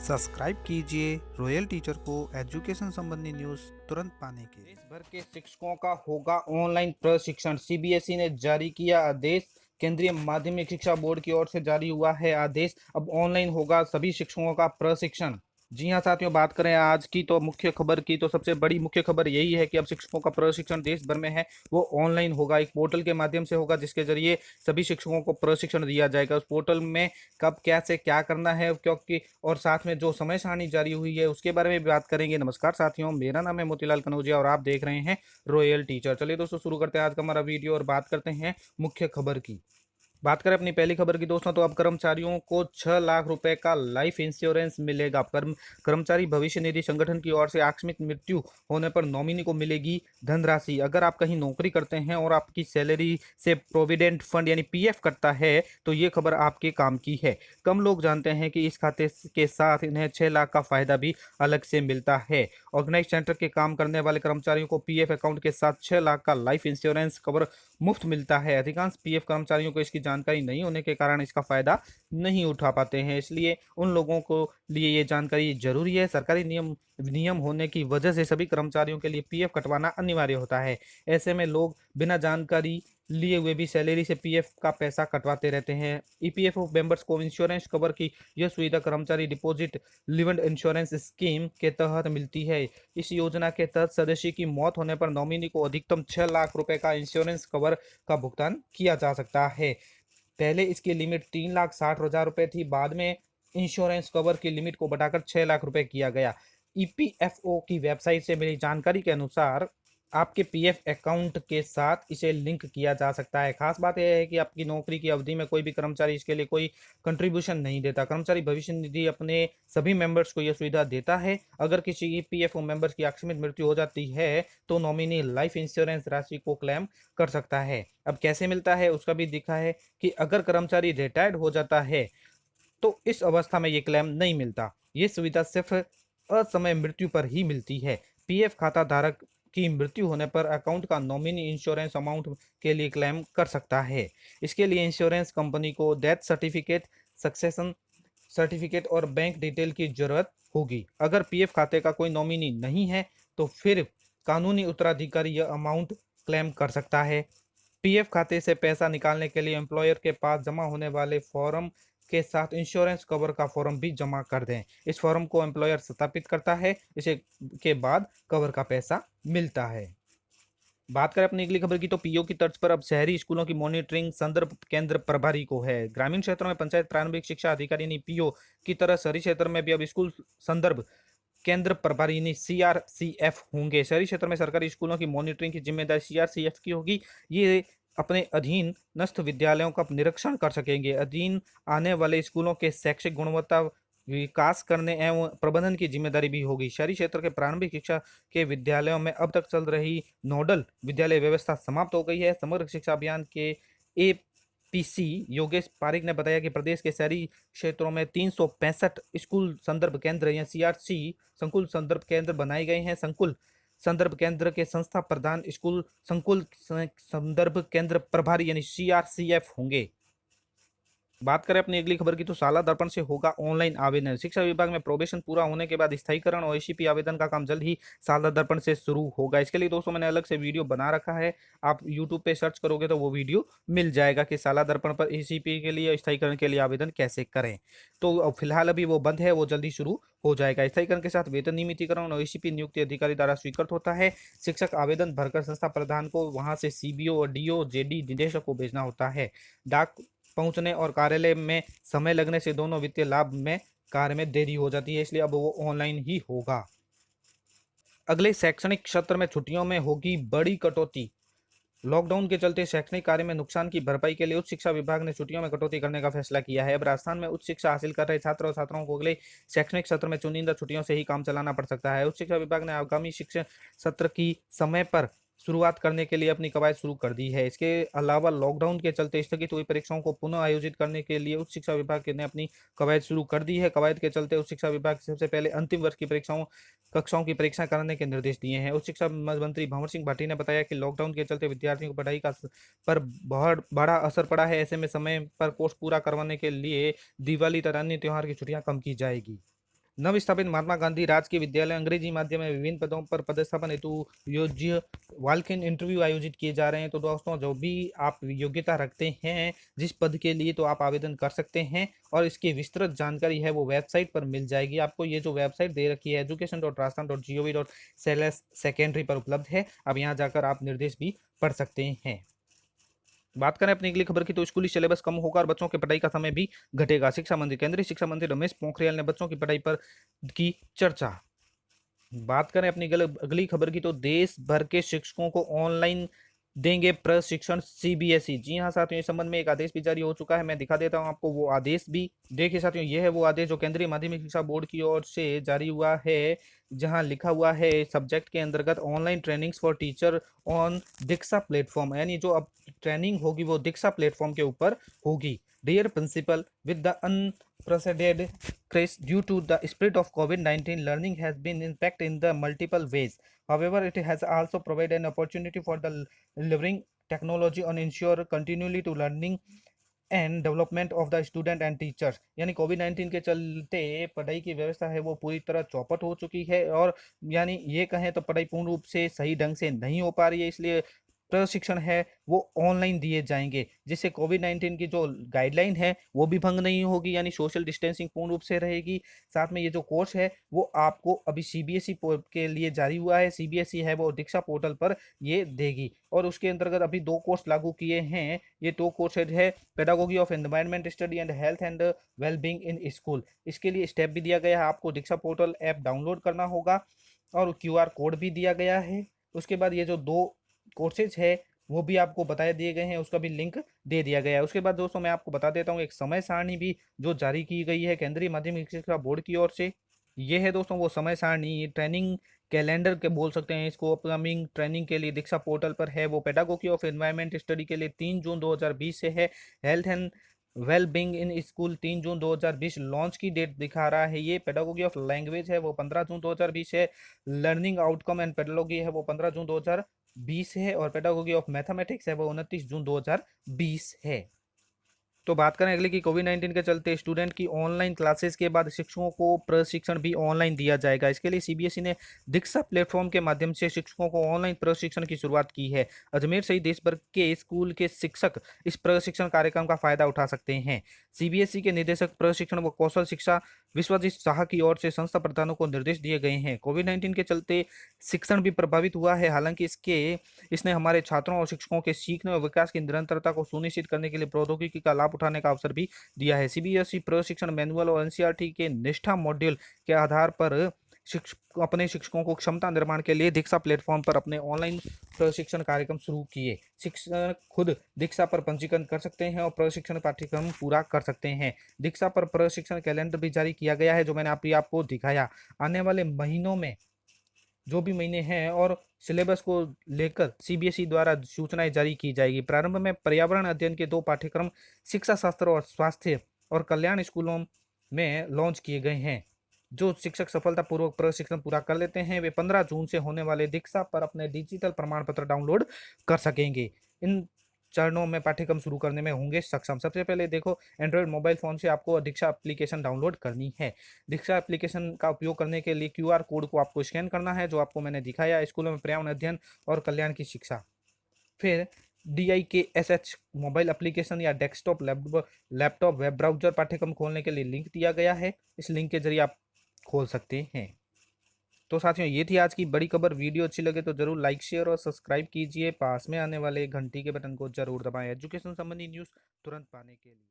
Subscribe कीजिए royal teacher को education संबंधी न्यूज़ तुरंत पाने के लिए। देश भर के शिक्षकों का होगा ऑनलाइन प्रशिक्षण। सीबीएसई ने जारी किया आदेश। केंद्रीय माध्यमिक शिक्षा बोर्ड की ओर से जारी हुआ है आदेश। अब ऑनलाइन होगा सभी शिक्षकों का प्रशिक्षण। जी हाँ साथियों, बात करें आज की तो मुख्य खबर की, तो सबसे बड़ी मुख्य खबर यही है कि अब शिक्षकों का प्रशिक्षण देश भर में है वो ऑनलाइन होगा। एक पोर्टल के माध्यम से होगा जिसके जरिए सभी शिक्षकों को प्रशिक्षण दिया जाएगा। उस पोर्टल में कब कैसे क्या करना है, क्योंकि और साथ में जो समय सारणी जारी हुई है उसके बारे में भी बात करेंगे। नमस्कार साथियों, मेरा नाम है मोतीलाल कनौजिया और आप देख रहे हैं रॉयल टीचर। चलिए दोस्तों, शुरू करते हैं आज का हमारा वीडियो और बात करते हैं मुख्य खबर की। बात करें अपनी पहली खबर की दोस्तों, तो अब कर्मचारियों को 6 लाख रुपए का लाइफ इंश्योरेंस मिलेगा। कर्मचारी भविष्य निधि संगठन की ओर से आकस्मिक मृत्यु होने पर नॉमिनी को मिलेगी धनराशि। अगर आप कहीं नौकरी करते हैं और आपकी सैलरी से प्रोविडेंट फंड यानी पीएफ कटता है तो ये खबर आपके काम की है। कम लोग जानते हैं कि इस खाते के साथ इन्हें 6 लाख का फायदा भी अलग से मिलता है। ऑर्गेनाइज सेंटर के काम करने वाले कर्मचारियों को पीएफ अकाउंट के साथ 6 लाख का लाइफ इंश्योरेंस कवर मुफ्त मिलता है। अधिकांश पीएफ कर्मचारियों को इसकी जानकारी नहीं होने के कारण इसका फायदा नहीं उठा पाते हैं, इसलिए उन लोगों को लिए ये जानकारी जरूरी है। सरकारी नियम नियम होने की वजह से सभी कर्मचारियों के लिए पीएफ कटवाना अनिवार्य होता है। ऐसे में लोग बिना जानकारी लिए हुए भी सैलरी से पीएफ का पैसा कटवाते रहते हैं। ईपीएफओ मेंबर्स को इंश्योरेंस कवर की यह सुविधा कर्मचारी डिपॉजिट लिवड इंश्योरेंस स्कीम के तहत मिलती है। इस योजना के तहत सदस्य की मौत होने पर नॉमिनी को अधिकतम 6 लाख रुपए का इंश्योरेंस कवर का भुगतान किया जा सकता है। पहले इसकी लिमिट 3,60,000 रुपए थी, बाद में इंश्योरेंस कवर की लिमिट को बढ़ाकर 6 लाख रुपए किया गया। ईपीएफओ की वेबसाइट से मिली जानकारी के अनुसार आपके पीएफ अकाउंट के साथ इसे लिंक किया जा सकता है। खास बात यह है कि आपकी नौकरी की अवधि में कोई भी कर्मचारी इसके लिए कोई कंट्रीब्यूशन नहीं देता। कर्मचारी भविष्य निधि अपने सभी मेंबर्स को यह सुविधा देता है। अगर किसी ईपीएफओ मेंबर्स की आकस्मिक मृत्यु हो जाती है तो नॉमिनी लाइफ इंश्योरेंस राशि को क्लेम कर सकता है। अब कैसे मिलता है उसका भी दिखा है कि अगर कर्मचारी रिटायर्ड हो जाता है तो इस अवस्था में ये क्लेम नहीं मिलता। ये सुविधा सिर्फ असमय मृत्यु पर ही मिलती है। पीएफ खाता धारक की मृत्यु होने पर अकाउंट का नॉमिनी इंश्योरेंस अमाउंट के लिए क्लेम कर सकता है। इसके लिए इंश्योरेंस कंपनी को डेथ सर्टिफिकेट, सक्सेशन सर्टिफिकेट और बैंक डिटेल की जरूरत होगी। अगर पीएफ खाते का कोई नॉमिनी नहीं है तो फिर कानूनी उत्तराधिकारी यह अमाउंट क्लेम कर सकता है। पीएफ खाते से पैसा निकालने के लिए एम्प्लॉयर के पास जमा होने वाले फॉर्म के साथ इंश्योरेंस कवर का फॉर्म भी जमा कर दें। इस फॉर्म को एम्प्लॉयर सत्यापित करता है, इसे के बाद कवर का पैसा मिलता है। बात करें अपनी अगली खबर की, तो पीओ की तर्ज पर अब शहरी स्कूलों की मॉनिटरिंग संदर्भ केंद्र प्रभारी को है। ग्रामीण क्षेत्रों में पंचायत प्रारंभिक शिक्षा अधिकारी यानी पीओ की तरह शहरी क्षेत्र में भी अब स्कूल संदर्भ केंद्र प्रभारी यानी सीआरसीएफ होंगे। शहरी क्षेत्र में सरकारी स्कूलों की मॉनिटरिंग की जिम्मेदारी सीआरसीएफ की होगी। ये अपने अधीन नस्थ विद्यालयों का निरीक्षण कर सकेंगे। अधीन आने वाले स्कूलों के शैक्षिक गुणवत्ता विकास करने एवं प्रबंधन की जिम्मेदारी भी होगी। शहरी क्षेत्र के प्रारंभिक शिक्षा के विद्यालयों में अब तक चल रही नोडल विद्यालय व्यवस्था समाप्त हो गई है। समग्र शिक्षा अभियान के एपीसी योगेश पारिक ने बताया कि प्रदेश के शहरी क्षेत्रों में 365 स्कूल संदर्भ केंद्र या सीआरसी संकुल संदर्भ केंद्र बनाए गए हैं। संकुल संदर्भ केंद्र के संस्था प्रधान स्कूल संकुल संदर्भ केंद्र प्रभारी यानी सीआरसीएफ होंगे। बात करें अपनी अगली खबर की, तो शाला दर्पण से होगा ऑनलाइन आवेदन। शिक्षा विभाग में प्रोबेशन पूरा होने के बाद स्थायीकरण और एसीपी आवेदन का काम जल्द ही शाला दर्पण से शुरू होगा। इसके लिए दोस्तों मैंने अलग से वीडियो बना रखा है, आप यूट्यूब पे सर्च करोगे तो वो वीडियो मिल जाएगा कि शाला दर्पण पर एसीपी के लिए स्थायीकरण के लिए आवेदन कैसे करें। तो फिलहाल अभी वो बंद है, वो जल्दी शुरू हो जाएगा। स्थायीकरण के साथ वेतन नियमितीकरण और एसीपी नियुक्ति अधिकारी द्वारा स्वीकृत होता है। शिक्षक आवेदन भरकर संस्था प्रधान को वहां से सीबीओ और डीओ जेडी निदेशक को भेजना होता है। डाक पहुंचने और कार्यालय में समय लगने से दोनों वित्तीय लाभ में कार्य में देरी हो जाती है, इसलिए अब वो ऑनलाइन ही होगा। अगले शैक्षणिक सत्र में छुट्टियों में होगी बड़ी कटौती। लॉकडाउन के चलते शैक्षणिक कार्य में नुकसान की भरपाई के लिए उच्च शिक्षा विभाग ने छुट्टियों में कटौती करने का फैसला किया है। अब राजस्थान में उच्च शिक्षा हासिल कर रहे छात्र और छात्राओं को अगले शैक्षणिक सत्र में चुनिंदा छुट्टियों से ही काम चलाना पड़ सकता है। उच्च शिक्षा विभाग ने आगामी शिक्षा सत्र की समय पर शुरुआत करने के लिए अपनी कवायद शुरू कर दी है। इसके अलावा लॉकडाउन के चलते स्थगित हुई परीक्षाओं को पुनः आयोजित करने के लिए उच्च शिक्षा विभाग ने अपनी कवायद शुरू कर दी है। कवायद के चलते उच्च शिक्षा विभाग सबसे पहले अंतिम वर्ष की कक्षाओं की परीक्षा कराने के निर्देश दिए हैं। उच्च शिक्षा मंत्री भंवर सिंह भाटी ने बताया कि लॉकडाउन के चलते विद्यार्थियों को पढ़ाई का पर बहुत बड़ा असर पड़ा है। ऐसे में समय पर कोर्स पूरा करवाने के लिए दिवाली तथा अन्य त्योहार की छुट्टियां कम की जाएगी। नव स्थापित महात्मा गांधी राजकीय विद्यालय अंग्रेजी माध्यम में विभिन्न पदों पर पदस्थापन हेतु योज्य वॉक इन इंटरव्यू आयोजित किए जा रहे हैं। तो दोस्तों, जो भी आप योग्यता रखते हैं जिस पद के लिए, तो आप आवेदन कर सकते हैं और इसकी विस्तृत जानकारी है वो वेबसाइट पर मिल जाएगी आपको। ये जो वेबसाइट दे रखी है education.rajasthan.gov.secondary पर उपलब्ध है। अब यहाँ जाकर आप निर्देश भी पढ़ सकते हैं। बात करें अपनी अगली खबर की, तो स्कूली सिलेबस कम होगा और बच्चों की पढ़ाई का समय भी घटेगा। शिक्षा मंत्री केंद्रीय शिक्षा मंत्री रमेश पोखरियाल ने बच्चों की पढ़ाई पर की चर्चा। बात करें अपनी अगली खबर की, तो देश भर के शिक्षकों को ऑनलाइन देंगे प्रशिक्षण सीबीएसई। जी हाँ साथियों, इस संबंध में एक आदेश भी जारी हो चुका है। मैं दिखा देता हूं आपको वो आदेश भी। देखिए साथियों, यह है वो आदेश जो केंद्रीय माध्यमिक शिक्षा बोर्ड की ओर से जारी हुआ है, जहां लिखा हुआ है सब्जेक्ट के अंतर्गत online trainings for teacher on Diksha platform, यानी जो अब ट्रेनिंग होगी वो दीक्षा प्लेटफॉर्म के ऊपर होगी। Dear principal, with the unprecedented crisis due to the spread of COVID-19, learning has been impacted in the multiple ways. However, it has also provided an opportunity for the delivering technology and ensure continually to learning and development of the student and teachers. यानी कोविड-19 के चलते पढ़ाई की व्यवस्था है वो पूरी तरह चौपट हो चुकी है और यानी ये कहें तो पढ़ाई पूर्ण रूप से सही ढंग से नहीं हो पा रही है, इसलिए प्रशिक्षण है वो ऑनलाइन दिए जाएंगे, जिससे कोविड-19 की जो गाइडलाइन है वो भी भंग नहीं होगी, यानी सोशल डिस्टेंसिंग पूर्ण रूप से रहेगी। साथ में ये जो कोर्स है वो आपको अभी सीबीएसई के लिए जारी हुआ है। सीबीएसई है वो दीक्षा पोर्टल पर ये देगी और उसके अंतर्गत अभी 2 कोर्स लागू किए हैं। ये 2 कोर्सेज है pedagogy of environment study and health and wellbeing in school. इसके लिए स्टेप भी दिया गया है, आपको दीक्षा पोर्टल ऐप डाउनलोड करना होगा और क्यूआर कोड भी दिया गया है। उसके बाद ये जो 2 कोर्सेज है वो भी आपको बताए दिए गए हैं, उसका भी लिंक दे दिया गया है। उसके बाद दोस्तों मैं आपको बता देता हूँ एक समय सारणी भी जो जारी की गई है केंद्रीय माध्यमिक शिक्षा बोर्ड की ओर से। ये है दोस्तों वो समय सारणी, ट्रेनिंग कैलेंडर के बोल सकते हैं इसको। अपकमिंग ट्रेनिंग के लिए दीक्षा पोर्टल पर है वो पेडागोगी ऑफ एनवायरनमेंट स्टडी के लिए 3 जून 2020 से है। Health and well being in school 3 June 2020 launch की डेट दिखा रहा है। ये पेडागोगी ऑफ लैंग्वेज है वो 15 जून 2020 है। लर्निंग आउटकम एंड पेडागोगी है वो 15 जून 2020 है और पेडागोगी ऑफ मैथमेटिक्स है वो 29 जून 2020 है। तो बात करें अगले की, कोविड-19 के चलते स्टूडेंट की ऑनलाइन क्लासेस के बाद शिक्षकों को प्रशिक्षण भी ऑनलाइन दिया जाएगा। इसके लिए सीबीएसई ने दीक्षा प्लेटफॉर्म के माध्यम से शिक्षकों को ऑनलाइन प्रशिक्षण की शुरुआत की है। अजमेर सहित देश भर के स्कूल के शिक्षक इस प्रशिक्षण कार्यक्रम का फायदा उठा सकते हैं। सीबीएसई के निदेशक प्रशिक्षण व कौशल शिक्षा विश्वजीत शाह की ओर से संस्था प्रधानों को निर्देश दिए गए हैं। कोविड-19 के चलते शिक्षण भी प्रभावित हुआ है, हालांकि इसने हमारे छात्रों और शिक्षकों के सीखने और विकास की निरंतरता को सुनिश्चित करने के लिए प्रौद्योगिकी का लाभ उठाने का अवसर भी दिया है। सीबीएसई प्रशिक्षण मैनुअल और एनसीईआरटी के निष्ठा मॉड्यूल के आधार पर अपने शिक्षकों को क्षमता निर्माण के लिए दीक्षा प्लेटफॉर्म पर अपने ऑनलाइन प्रशिक्षण कार्यक्रम शुरू किए। शिक्षक खुद दीक्षा पर पंजीकरण कर सकते हैं और प्रशिक्षण पाठ्यक्रम पूरा कर सकते हैं। दीक्षा पर प्रशिक्षण कैलेंडर भी जारी किया गया है जो मैंने आपको दिखाया। आने वाले महीनों में जो भी महीने हैं और सिलेबस को लेकर सीबीएसई द्वारा सूचनाएं जारी की जाएगी। प्रारंभ में पर्यावरण अध्ययन के 2 पाठ्यक्रम शिक्षा शास्त्र और स्वास्थ्य और कल्याण स्कूलों में लॉन्च किए गए हैं। जो शिक्षक सफलतापूर्वक प्रशिक्षण पूरा कर लेते हैं वे 15 जून से होने वाले दीक्षा पर अपने डिजिटल प्रमाण पत्र डाउनलोड कर सकेंगे। इन चरणों में पाठ्यक्रम शुरू करने में होंगे सक्षम। सबसे पहले देखो, एंड्रॉयड मोबाइल फोन से आपको दीक्षा एप्लीकेशन डाउनलोड करनी है। दीक्षा एप्लीकेशन का उपयोग करने के लिए क्यूआर कोड को आपको स्कैन करना है जो आपको मैंने दिखाया। स्कूलों में पर्यावरण अध्ययन और कल्याण की शिक्षा। फिर DIKSH मोबाइल एप्लीकेशन या डेस्कटॉप लैपटॉप वेब ब्राउजर पाठ्यक्रम खोलने के लिए लिंक दिया गया है। इस लिंक के जरिए आप खोल सकते हैं। तो साथियों, ये थी आज की बड़ी खबर। वीडियो अच्छी लगे तो जरूर लाइक शेयर और सब्सक्राइब कीजिए। पास में आने वाले घंटी के बटन को जरूर दबाएं एजुकेशन संबंधी न्यूज़ तुरंत पाने के लिए।